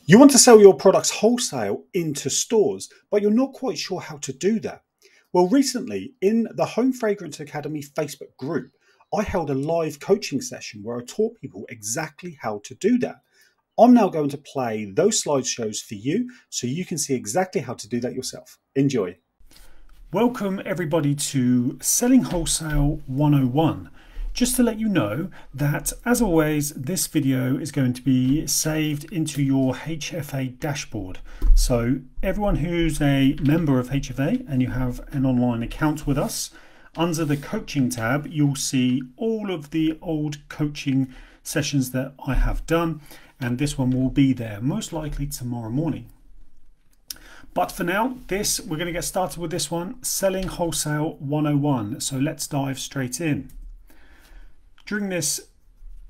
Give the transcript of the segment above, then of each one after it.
You want to sell your products wholesale into stores, but you're not quite sure how to do that. Well, recently in the Home Fragrance Academy Facebook group, I held a live coaching session where I taught people exactly how to do that. I'm now going to play those slideshows for you so you can see exactly how to do that yourself. Enjoy. Welcome everybody to Selling Wholesale 101. Just to let you know that, as always, this video is going to be saved into your HFA dashboard. So everyone who's a member of HFA and you have an online account with us, under the coaching tab, you'll see all of the old coaching sessions that I have done, and this one will be there most likely tomorrow morning. But for now, we're going to get started with this one, Selling Wholesale 101. So let's dive straight in. During this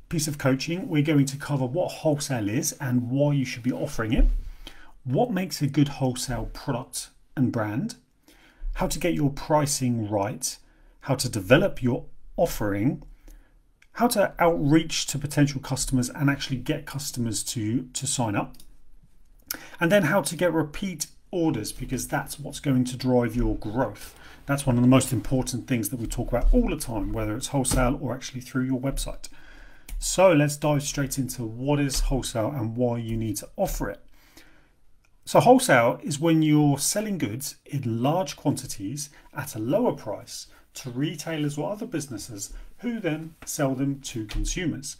piece of coaching, we're going to cover what wholesale is and why you should be offering it, what makes a good wholesale product and brand, how to get your pricing right, how to develop your offering, how to outreach to potential customers and actually get customers to sign up, and then how to get repeat orders, because that's what's going to drive your growth. That's one of the most important things that we talk about all the time, whether it's wholesale or actually through your website. So let's dive straight into what is wholesale and why you need to offer it. So wholesale is when you're selling goods in large quantities at a lower price to retailers or other businesses who then sell them to consumers.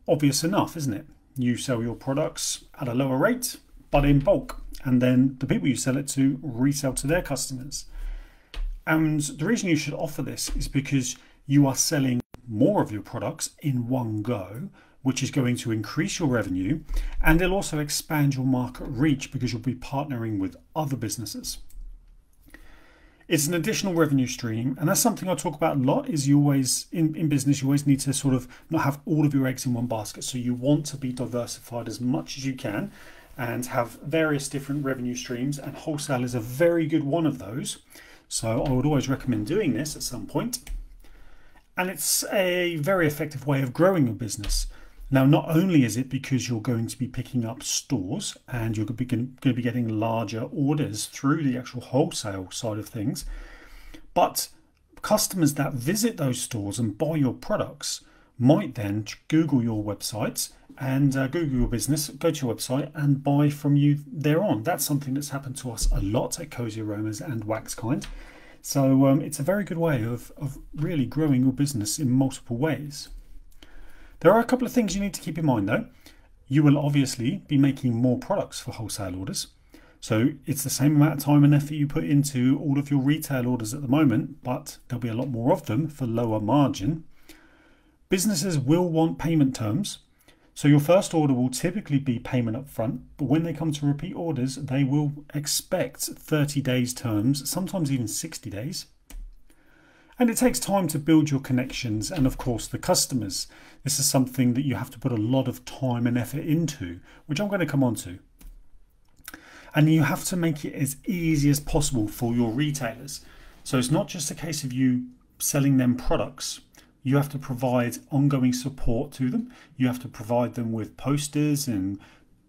Obvious enough, isn't it? You sell your products at a lower rate, but in bulk, and then the people you sell it to resell to their customers. And the reason you should offer this is because you are selling more of your products in one go, which is going to increase your revenue, and it'll also expand your market reach because you'll be partnering with other businesses. It's an additional revenue stream, and that's something I talk about a lot. Is you always in business, you always need to sort of not have all of your eggs in one basket. So you want to be diversified as much as you can and have various different revenue streams, and wholesale is a very good one of those. So I would always recommend doing this at some point. And it's a very effective way of growing your business. Now, not only is it because you're going to be picking up stores and you're going to be getting larger orders through the actual wholesale side of things, but customers that visit those stores and buy your products might then Google your website and Google your business, go to your website and buy from you thereon. That's something that's happened to us a lot at Cozy Aromas and Waxkind. So it's a very good way of really growing your business in multiple ways. There are a couple of things you need to keep in mind though. You will obviously be making more products for wholesale orders. So it's the same amount of time and effort you put into all of your retail orders at the moment, but there'll be a lot more of them for lower margin. Businesses will want payment terms. So your first order will typically be payment up front, but when they come to repeat orders, they will expect 30 days terms, sometimes even 60 days. And it takes time to build your connections and of course the customers. This is something that you have to put a lot of time and effort into, which I'm going to come on to. And you have to make it as easy as possible for your retailers. So it's not just a case of you selling them products. You have to provide ongoing support to them. You have to provide them with posters and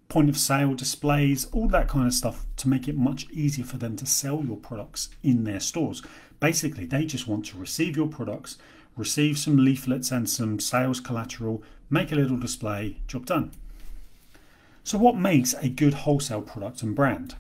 point of sale displays, all that kind of stuff to make it much easier for them to sell your products in their stores. Basically, they just want to receive your products, receive some leaflets and some sales collateral, make a little display, job done. So what makes a good wholesale product and brand?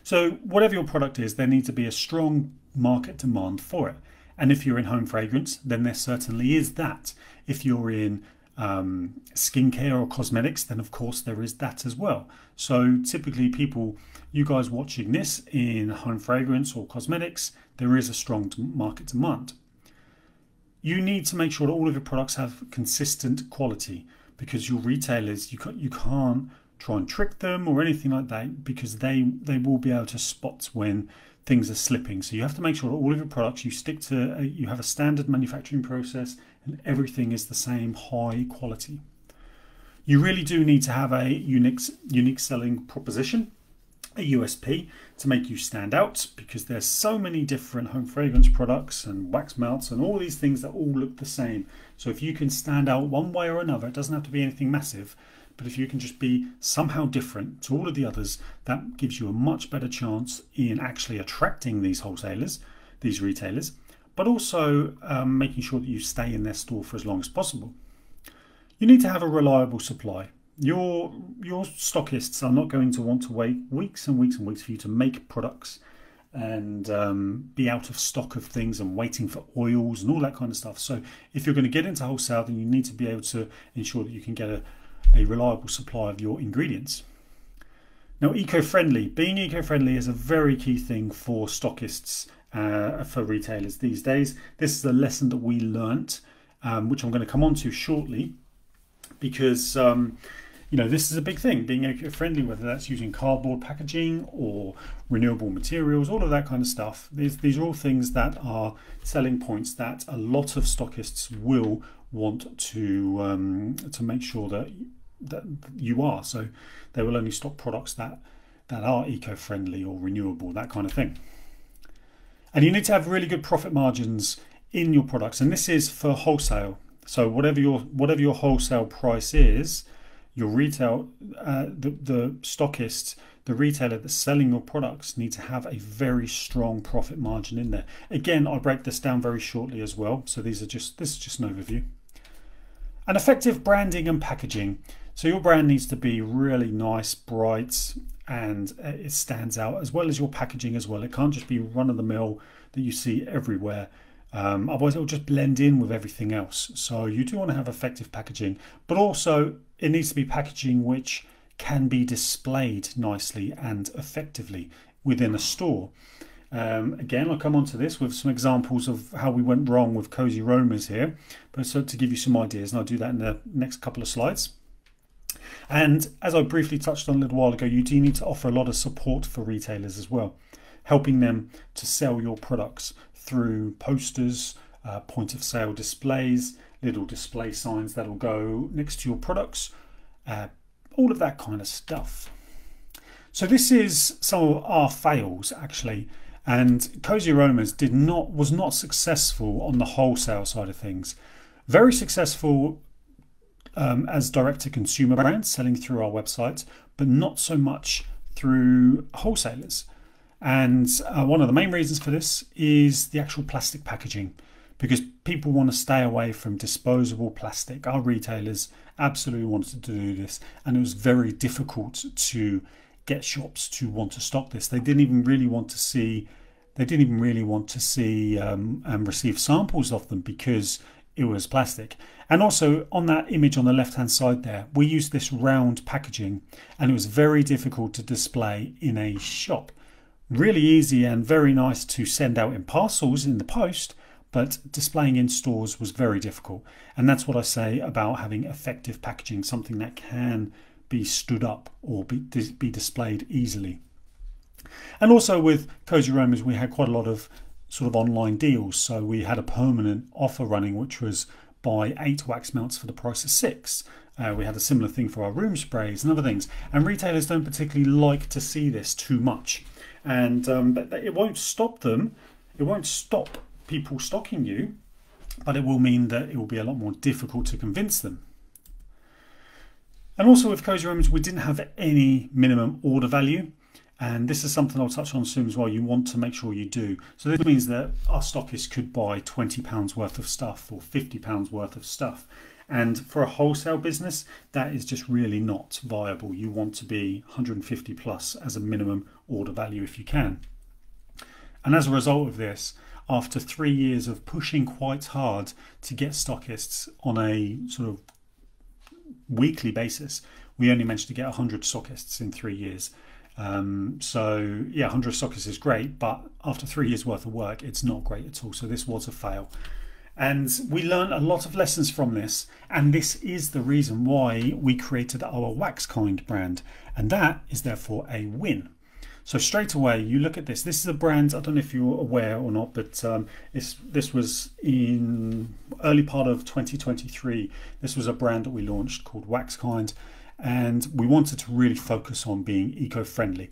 So whatever your product is, there needs to be a strong market demand for it. And if you're in home fragrance, then there certainly is that. If you're in skincare or cosmetics, then of course there is that as well. So typically you guys watching this in home fragrance or cosmetics, there is a strong market demand. You need to make sure that all of your products have consistent quality, because your retailers, you can't try and trick them or anything like that, because they will be able to spot when things are slipping. So you have to make sure that all of your products, you have a standard manufacturing process and everything is the same high quality. You really do need to have a unique selling proposition, a USP, to make you stand out, because there's so many different home fragrance products and wax melts and all these things that all look the same. So if you can stand out one way or another, it doesn't have to be anything massive, But if you can just be somehow different to all of the others, that gives you a much better chance in actually attracting these wholesalers, these retailers, but also making sure that you stay in their store for as long as possible. You need to have a reliable supply. Your stockists are not going to want to wait weeks and weeks and weeks for you to make products and be out of stock of things and waiting for oils and all that kind of stuff. So if you're going to get into wholesale, then you need to be able to ensure that you can get a reliable supply of your ingredients. Now, eco-friendly. Being eco-friendly is a very key thing for stockists, for retailers these days. This is a lesson that we learnt, which I'm going to come on to shortly, because this is a big thing, being eco-friendly, whether that's using cardboard packaging or renewable materials, all of that kind of stuff. These are all things that are selling points that a lot of stockists will want to make sure that you are. So they will only stock products that are eco-friendly or renewable, that kind of thing. And you need to have really good profit margins in your products, and this is for wholesale. So whatever your wholesale price is, your retail, the stockist, the retailer that's selling your products need to have a very strong profit margin in there. Again, I'll break this down very shortly as well. So this is just an overview. And effective branding and packaging. So your brand needs to be really nice, bright, and it stands out, as well as your packaging as well. It can't just be run-of-the-mill that you see everywhere. Otherwise, it'll just blend in with everything else. So you do want to have effective packaging, but also it needs to be packaging which can be displayed nicely and effectively within a store. Again, I'll come on to this with some examples of how we went wrong with Cozy Roamers here, but so to give you some ideas, and I'll do that in the next couple of slides. And as I briefly touched on a little while ago, you do need to offer a lot of support for retailers as well, helping them to sell your products through posters, point of sale displays, little display signs that'll go next to your products, all of that kind of stuff. So this is some of our fails actually, and Cozy Aromas was not successful on the wholesale side of things. Very successful as direct-to-consumer brands selling through our website, but not so much through wholesalers. And one of the main reasons for this is the actual plastic packaging, because people want to stay away from disposable plastic. Our retailers absolutely wanted to do this, and it was very difficult to get shops to want to stock this. They didn't even really want to see and receive samples of them because it was plastic. And also on that image on the left hand side there, we used this round packaging, and it was very difficult to display in a shop. Really easy and very nice to send out in parcels in the post, but displaying in stores was very difficult. And that's what I say about having effective packaging, something that can be stood up or be displayed easily. And also with Cozy Aromas, we had quite a lot of sort of online deals. So we had a permanent offer running, which was buy 8 wax melts for the price of 6. We had a similar thing for our room sprays and other things. And retailers don't particularly like to see this too much. And but it won't stop them. It won't stop people stocking you, but it will mean that it will be a lot more difficult to convince them. And also with Cozy Aromas, we didn't have any minimum order value. And this is something I'll touch on soon as well. You want to make sure you do. So this means that our stockists could buy £20 worth of stuff or £50 worth of stuff. And for a wholesale business, that is just really not viable. You want to be 150 plus as a minimum order value if you can. And as a result of this, after 3 years of pushing quite hard to get stockists on a sort of weekly basis, we only managed to get 100 stockists in 3 years. So yeah, 100 stockists is great, but after 3 years worth of work, it's not great at all. So this was a fail. And we learned a lot of lessons from this, and this is the reason why we created our Waxkind brand, and that is therefore a win. So straight away, you look at this. This is a brand, I don't know if you're aware or not, but this was in early part of 2023. This was a brand that we launched called Waxkind, and we wanted to really focus on being eco-friendly.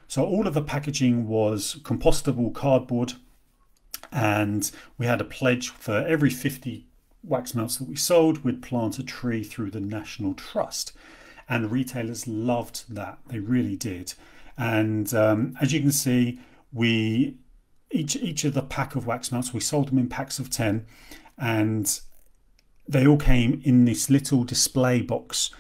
So all of the packaging was compostable cardboard, and we had a pledge for every 50 wax melts that we sold, we'd plant a tree through the National Trust. and the retailers loved that. They really did. And as you can see, each of the pack of wax melts, we sold them in packs of 10, and they all came in this little display box.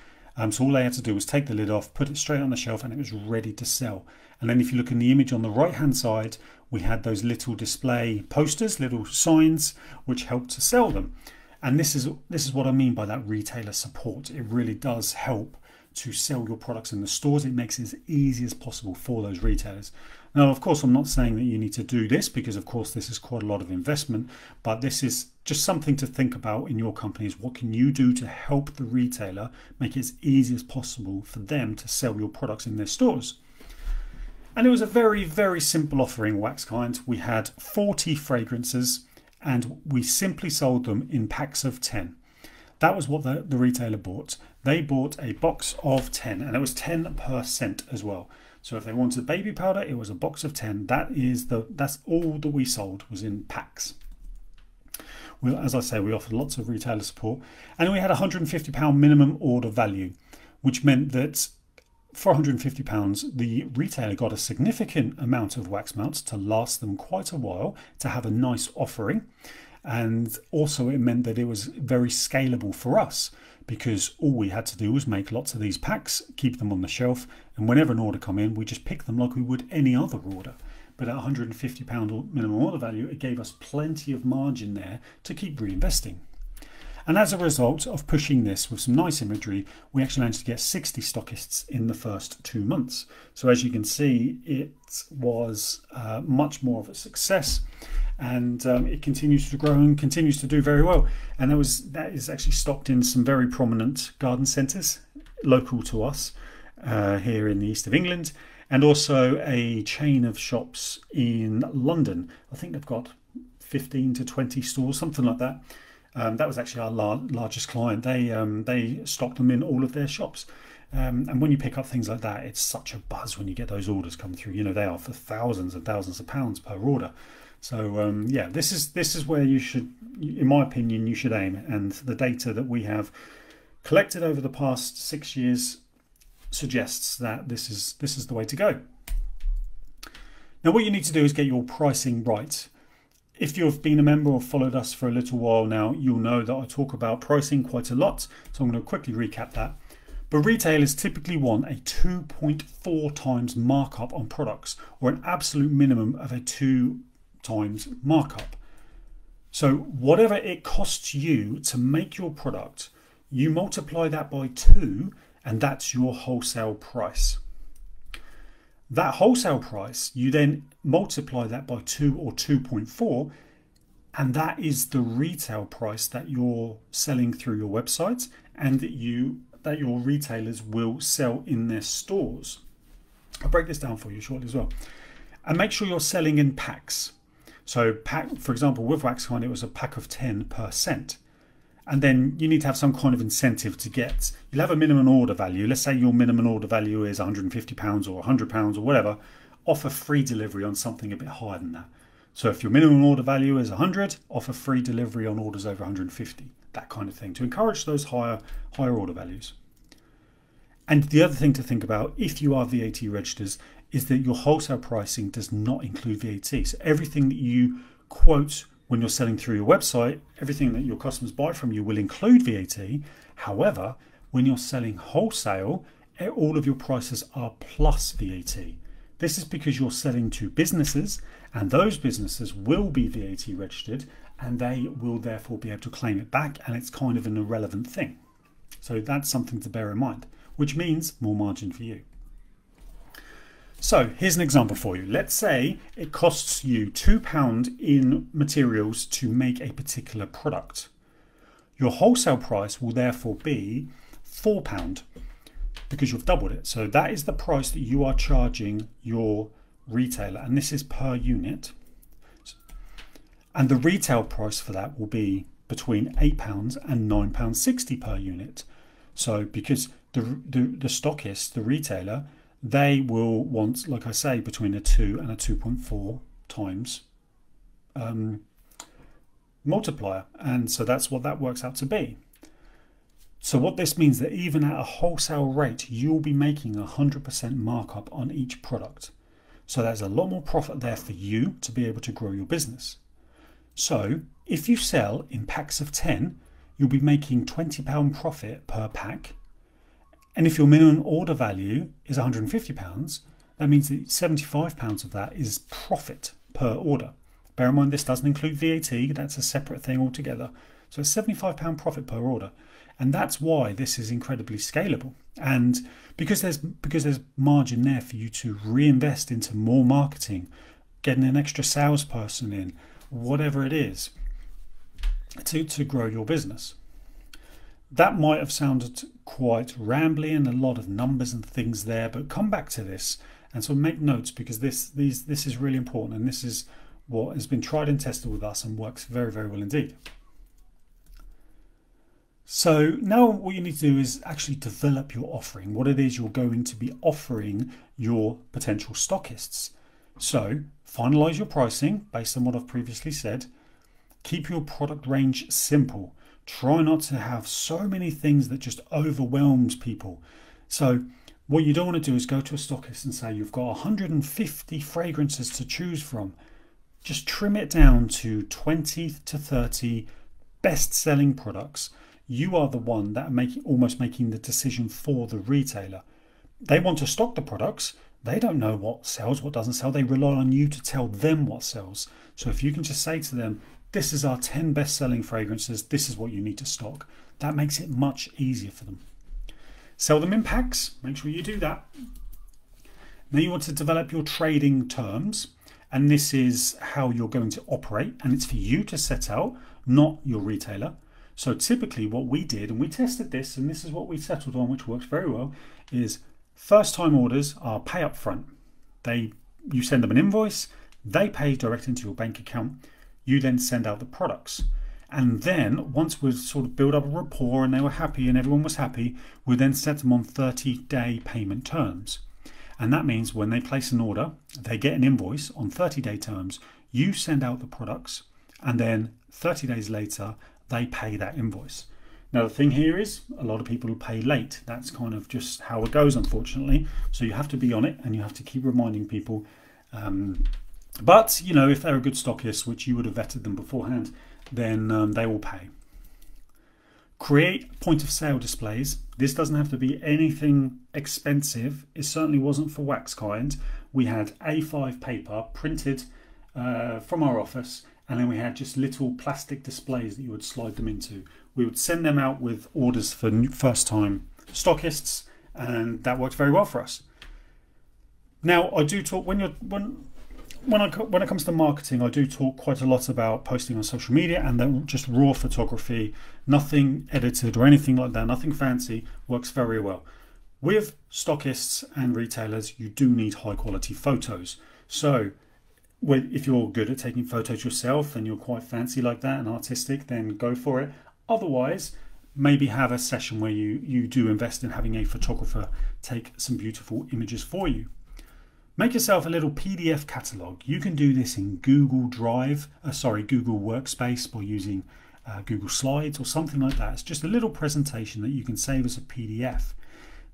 So all they had to do was take the lid off, put it straight on the shelf, and it was ready to sell. And then if you look in the image on the right hand side, we had those little display posters, little signs, which helped to sell them. And this is what I mean by that retailer support. It really does help to sell your products in the stores. It makes it as easy as possible for those retailers. Now, of course, I'm not saying that you need to do this, because of course this is quite a lot of investment, but this is just something to think about in your companies. What can you do to help the retailer make it as easy as possible for them to sell your products in their stores? And it was a very, very simple offering, Waxkind. We had 40 fragrances and we simply sold them in packs of 10. That was what the retailer bought. They bought a box of 10, and it was 10 per scent as well. So if they wanted baby powder, it was a box of 10. That's all that we sold, was in packs. Well, as I say, we offered lots of retailer support, and we had £150 minimum order value, which meant that for £150, the retailer got a significant amount of wax melts to last them quite a while, to have a nice offering. And also it meant that it was very scalable for us, because all we had to do was make lots of these packs, keep them on the shelf, and whenever an order come in, we just pick them like we would any other order. But at £150 minimum order value, it gave us plenty of margin there to keep reinvesting. And as a result of pushing this with some nice imagery, we actually managed to get 60 stockists in the first 2 months. So as you can see, it was much more of a success, and it continues to grow and continues to do very well. And that is actually stocked in some very prominent garden centres local to us here in the east of England, and also a chain of shops in London. I think they've got 15 to 20 stores, something like that. That was actually our largest client. They stocked them in all of their shops. And when you pick up things like that, it's such a buzz when you get those orders come through. You know, they are for thousands and thousands of pounds per order. So yeah, this is where you should, in my opinion, you should aim. And the data that we have collected over the past 6 years suggests that this is the way to go. Now, what you need to do is get your pricing right. If you've been a member or followed us for a little while now, you'll know that I talk about pricing quite a lot. So I'm going to quickly recap that. But retailers typically want a 2.4 times markup on products, or an absolute minimum of a 2 times markup. So whatever it costs you to make your product, you multiply that by 2, and that's your wholesale price. That wholesale price, you then multiply that by 2 or 2.4, and that is the retail price that you're selling through your website, and that your retailers will sell in their stores. I'll break this down for you shortly as well. And make sure you're selling in packs. So for example, with Waxkind, it was a pack of 10 per scent. And then you need to have some kind of incentive to get, you'll have a minimum order value. Let's say your minimum order value is £150 or £100 or whatever. Offer free delivery on something a bit higher than that. So if your minimum order value is 100, offer free delivery on orders over 150, that kind of thing, to encourage those higher order values. And the other thing to think about, if you are VAT registered, is that your wholesale pricing does not include VAT. So everything that you quote when you're selling through your website, everything that your customers buy from you will include VAT. However, when you're selling wholesale, all of your prices are plus VAT. This is because you're selling to businesses, and those businesses will be VAT registered, and they will therefore be able to claim it back, and it's kind of an irrelevant thing. So that's something to bear in mind, which means more margin for you. So here's an example for you. Let's say it costs you £2 in materials to make a particular product. Your wholesale price will therefore be £4 because you've doubled it. So that is the price that you are charging your retailer, and this is per unit. And the retail price for that will be between £8 and £9.60 per unit. So because the stockist, the retailer, they will want, like I say, between a 2 and a 2.4 times multiplier. And so that's what that works out to be. So what this means that even at a wholesale rate, you'll be making 100% markup on each product. So there's a lot more profit there for you to be able to grow your business. So if you sell in packs of 10, you'll be making £20 profit per pack. And if your minimum order value is £150, that means that £75 of that is profit per order. Bear in mind, this doesn't include VAT, that's a separate thing altogether. So it's £75 profit per order. And that's why this is incredibly scalable. And because there's margin there for you to reinvest into more marketing, getting an extra salesperson in, whatever it is, to grow your business. That might have sounded quite rambly and a lot of numbers and things there, but come back to this and so make notes, because this is really important, and this is what has been tried and tested with us and works very, very well indeed. So now what you need to do is actually develop your offering, what it is you're going to be offering your potential stockists. So finalize your pricing based on what I've previously said. Keep your product range simple. Try not to have so many things that just overwhelms people. So what you don't want to do is go to a stockist and say you've got 150 fragrances to choose from. Just trim it down to 20 to 30 best-selling products. You are the one that are almost making the decision for the retailer. They want to stock the products. They don't know what sells, what doesn't sell. They rely on you to tell them what sells. So if you can just say to them, this is our 10 best-selling fragrances, this is what you need to stock, that makes it much easier for them. Sell them in packs, make sure you do that. Now you want to develop your trading terms, and this is how you're going to operate, and it's for you to set out, not your retailer. So typically what we did, and we tested this, and this is what we settled on, which works very well, is first time orders are pay up front. You send them an invoice, they pay direct into your bank account, you then send out the products. And then once we've sort of built up a rapport and they were happy and everyone was happy, we then set them on 30-day payment terms. And that means when they place an order, they get an invoice on 30-day terms, you send out the products, and then 30 days later, they pay that invoice. Now the thing here is a lot of people pay late. That's kind of just how it goes, unfortunately. So you have to be on it and you have to keep reminding people. But you know, if they're a good stockist, which you would have vetted them beforehand, then they will pay. Create point of sale displays. This doesn't have to be anything expensive. It certainly wasn't for Wax Kind. We had A5 paper printed from our office, and then we had just little plastic displays that you would slide them into. We would send them out with orders for first time stockists, and that worked very well for us. Now I do talk when it comes to marketing, I do talk quite a lot about posting on social media, and then just raw photography, nothing edited or anything like that, nothing fancy, works very well. With stockists and retailers, you do need high quality photos. So if you're good at taking photos yourself and you're quite fancy like that and artistic, then go for it. Otherwise, maybe have a session where you do invest in having a photographer take some beautiful images for you. Make yourself a little PDF catalog. You can do this in Google Google Workspace, by using Google Slides or something like that. It's just a little presentation that you can save as a PDF.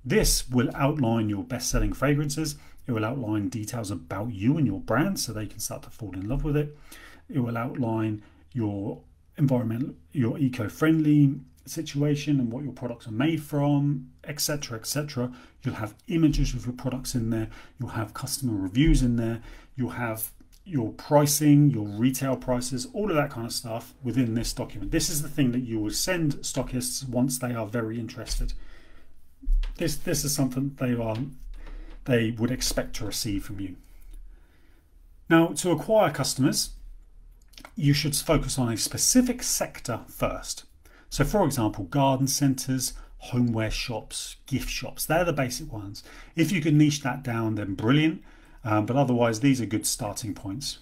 This will outline your best-selling fragrances. It will outline details about you and your brand so they can start to fall in love with it. It will outline your environmental, your eco-friendly situation and what your products are made from, etc., etc. You'll have images of your products in there. You'll have customer reviews in there. You'll have your pricing, your retail prices, all of that kind of stuff within this document. This is the thing that you will send stockists once they are very interested. This is something they would expect to receive from you. Now, to acquire customers, you should focus on a specific sector first. So for example, garden centres, homeware shops, gift shops, they're the basic ones. If you can niche that down, then brilliant. But otherwise, these are good starting points.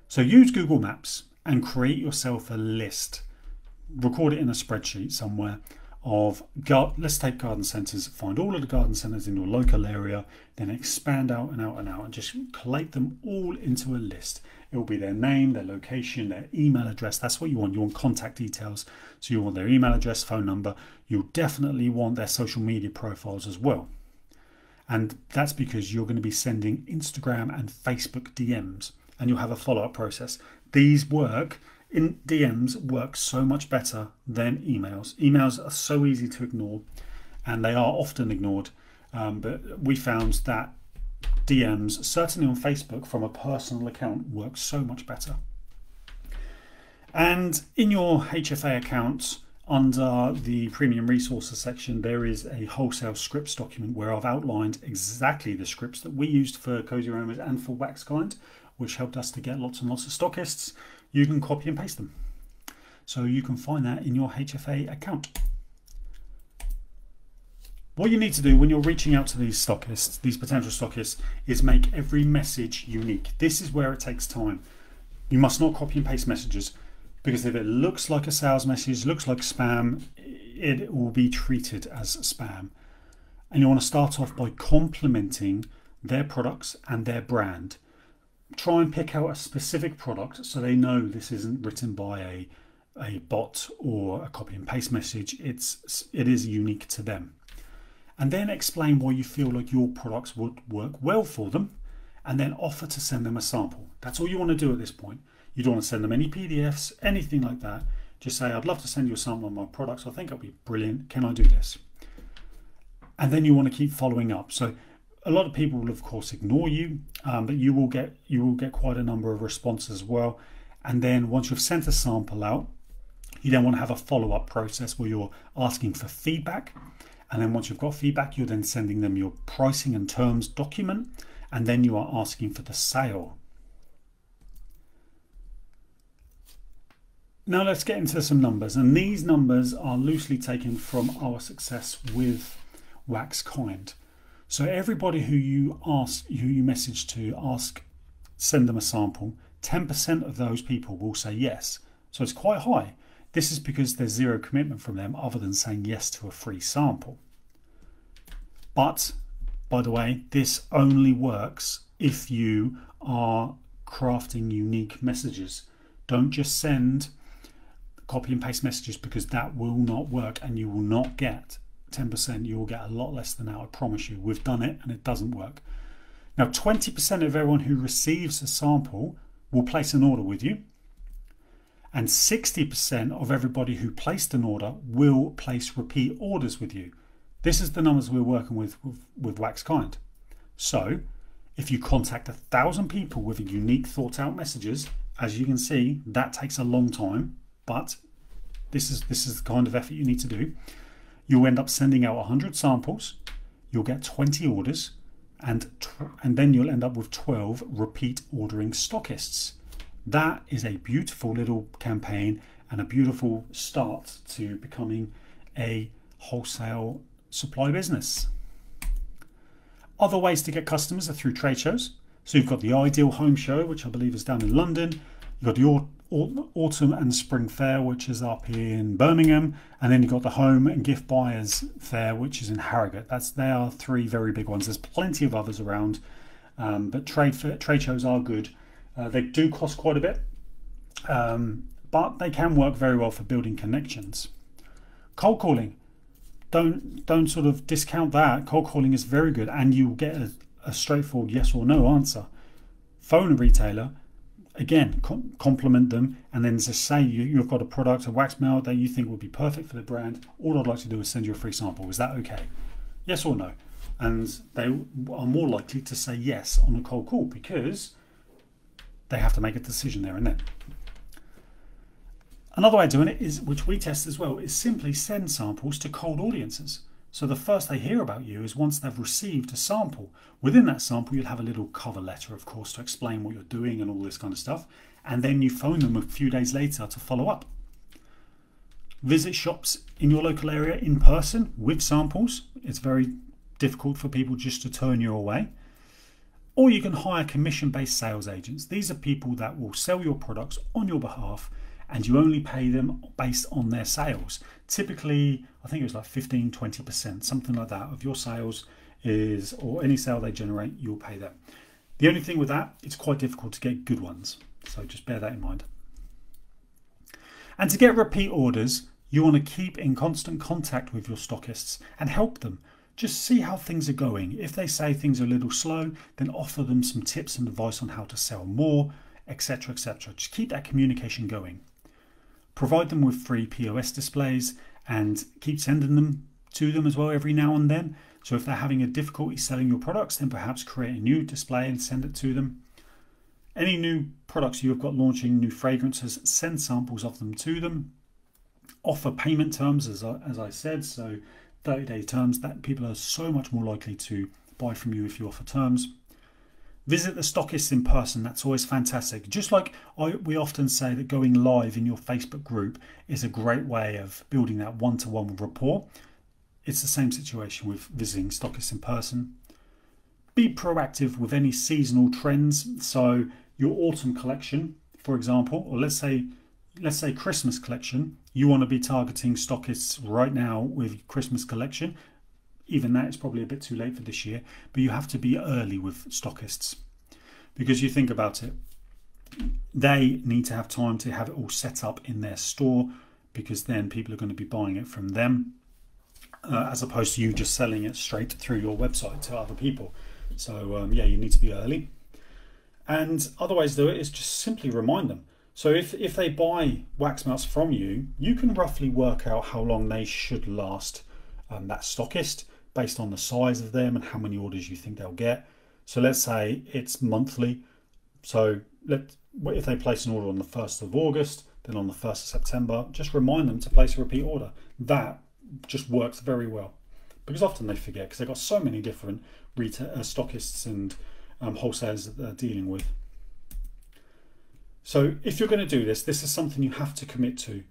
So use Google Maps and create yourself a list. Record it in a spreadsheet somewhere of, let's take garden centres, find all of the garden centres in your local area, then expand out and out and out and just collate them all into a list. It will be their name, their location, their email address. That's what you want. You want contact details. So you want their email address, phone number. You'll definitely want their social media profiles as well. And that's because you're going to be sending Instagram and Facebook DMs, and you'll have a follow-up process. These DMs work so much better than emails. Emails are so easy to ignore, and they are often ignored. But we found that DMs, certainly on Facebook from a personal account, work so much better. And in your HFA account, under the premium resources section, there is a wholesale scripts document where I've outlined exactly the scripts that we used for Cozy Aromas and for Waxkind, which helped us to get lots and lots of stockists. You can copy and paste them. So you can find that in your HFA account. What you need to do when you're reaching out to these stockists, these potential stockists, is make every message unique. This is where it takes time. You must not copy and paste messages, because if it looks like a sales message, looks like spam, it will be treated as spam. And you want to start off by complimenting their products and their brand. Try and pick out a specific product so they know this isn't written by a bot or a copy and paste message. It is unique to them. And then explain why you feel like your products would work well for them, and then offer to send them a sample. That's all you want to do at this point. You don't want to send them any PDFs, anything like that. Just say, I'd love to send you a sample of my products. I think it'll be brilliant. Can I do this? And then you want to keep following up. So a lot of people will of course ignore you, but you will get quite a number of responses as well. And then once you've sent a sample out, you then want to have a follow-up process where you're asking for feedback. And then once you've got feedback, you're then sending them your pricing and terms document, and then you are asking for the sale. Now let's get into some numbers, and these numbers are loosely taken from our success with Waxkind. So everybody who you message to, send them a sample, 10% of those people will say yes. So it's quite high. This is because there's zero commitment from them other than saying yes to a free sample. But, by the way, this only works if you are crafting unique messages. Don't just send copy and paste messages, because that will not work and you will not get 10%. You will get a lot less than that, I promise you. We've done it and it doesn't work. Now, 20% of everyone who receives a sample will place an order with you. And 60% of everybody who placed an order will place repeat orders with you. This is the numbers we're working with Waxkind. So if you contact 1,000 people with unique thought out messages, as you can see, that takes a long time, but this is the kind of effort you need to do. You'll end up sending out 100 samples, you'll get 20 orders, and then you'll end up with 12 repeat ordering stockists. That is a beautiful little campaign and a beautiful start to becoming a wholesale supply business. Other ways to get customers are through trade shows. So you've got the Ideal Home Show, which I believe is down in London. You've got the Autumn and Spring Fair, which is up in Birmingham. And then you've got the Home and Gift Buyers Fair, which is in Harrogate. They are three very big ones. There's plenty of others around, but trade shows are good. They do cost quite a bit, but they can work very well for building connections. Cold calling, don't sort of discount that. Cold calling is very good, and you get a straightforward yes or no answer. Phone a retailer, again, compliment them, and then just say you've got a product, a wax melt that you think would be perfect for the brand. All I'd like to do is send you a free sample. Is that okay? Yes or no? And they are more likely to say yes on a cold call, because they have to make a decision there and then. Another way of doing it is, which we test as well, is simply send samples to cold audiences. So the first they hear about you is once they've received a sample. Within that sample, you'll have a little cover letter, of course, to explain what you're doing and all this kind of stuff. And then you phone them a few days later to follow up. Visit shops in your local area in person with samples. It's very difficult for people just to turn you away. Or you can hire commission-based sales agents. These are people that will sell your products on your behalf, and you only pay them based on their sales. Typically, I think it was like 15-20%, something like that, of your sales is, or any sale they generate, you'll pay them. The only thing with that, it's quite difficult to get good ones. So just bear that in mind. And to get repeat orders, you want to keep in constant contact with your stockists and help them. Just see how things are going. If they say things are a little slow, then offer them some tips and advice on how to sell more, etc., etc. Just keep that communication going. Provide them with free POS displays and keep sending them to them as well every now and then. So if they're having a difficulty selling your products, then perhaps create a new display and send it to them. Any new products you've got launching, new fragrances, send samples of them to them. Offer payment terms, as I said, so 30-day terms, that people are so much more likely to buy from you if you offer terms. Visit the stockists in person. That's always fantastic. Just like we often say that going live in your Facebook group is a great way of building that one-to-one rapport. It's the same situation with visiting stockists in person. Be proactive with any seasonal trends. So your autumn collection, for example, or let's say Christmas collection, you want to be targeting stockists right now with Christmas collection. Even that is probably a bit too late for this year, but you have to be early with stockists, because you think about it, they need to have time to have it all set up in their store, because then people are going to be buying it from them, as opposed to you just selling it straight through your website to other people. So yeah, you need to be early. And other ways to do it is just simply remind them. So if they buy wax melts from you, you can roughly work out how long they should last, that stockist, based on the size of them and how many orders you think they'll get. So let's say it's monthly. So if they place an order on the 1st of August, then on the 1st of September, just remind them to place a repeat order. That just works very well, because often they forget, because they've got so many different stockists and wholesalers that they're dealing with. So if you're going to do this is something you have to commit to.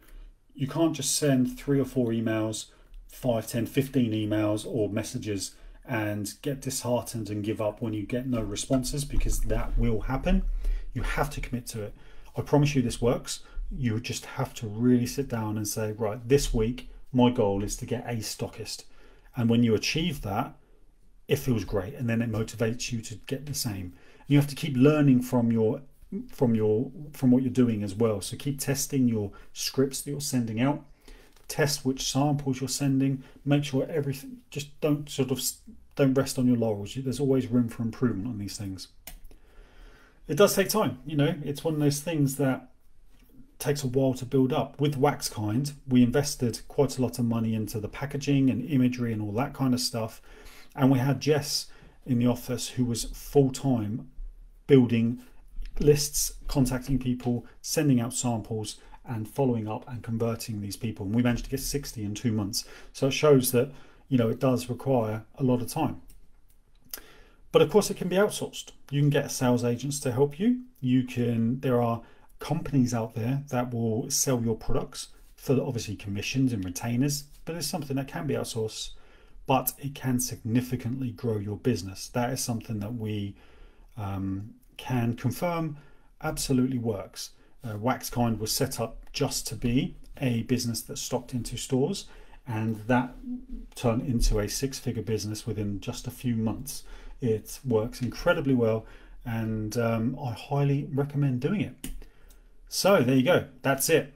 You can't just send 3 or 4 emails, 5, 10, 15 emails or messages and get disheartened and give up when you get no responses, because that will happen. You have to commit to it. I promise you this works. You just have to really sit down and say, right, this week my goal is to get a stockist. And when you achieve that, it feels great, and then it motivates you to get the same. You have to keep learning from what you're doing as well. So keep testing your scripts that you're sending out. Test which samples you're sending. Make sure everything, just don't rest on your laurels. There's always room for improvement on these things. It does take time, it's one of those things that takes a while to build up. With Waxkind, we invested quite a lot of money into the packaging and imagery and all that kind of stuff. And we had Jess in the office who was full-time building lists, contacting people, sending out samples and following up and converting these people. And we managed to get 60 in 2 months. So it shows that, it does require a lot of time. But of course it can be outsourced. You can get sales agents to help you. There are companies out there that will sell your products for obviously commissions and retainers, but it's something that can be outsourced, but it can significantly grow your business. That is something that we can confirm absolutely works. Waxkind was set up just to be a business that stocked into stores, and that turned into a 6-figure business within just a few months. It works incredibly well, and I highly recommend doing it. So there you go, that's it.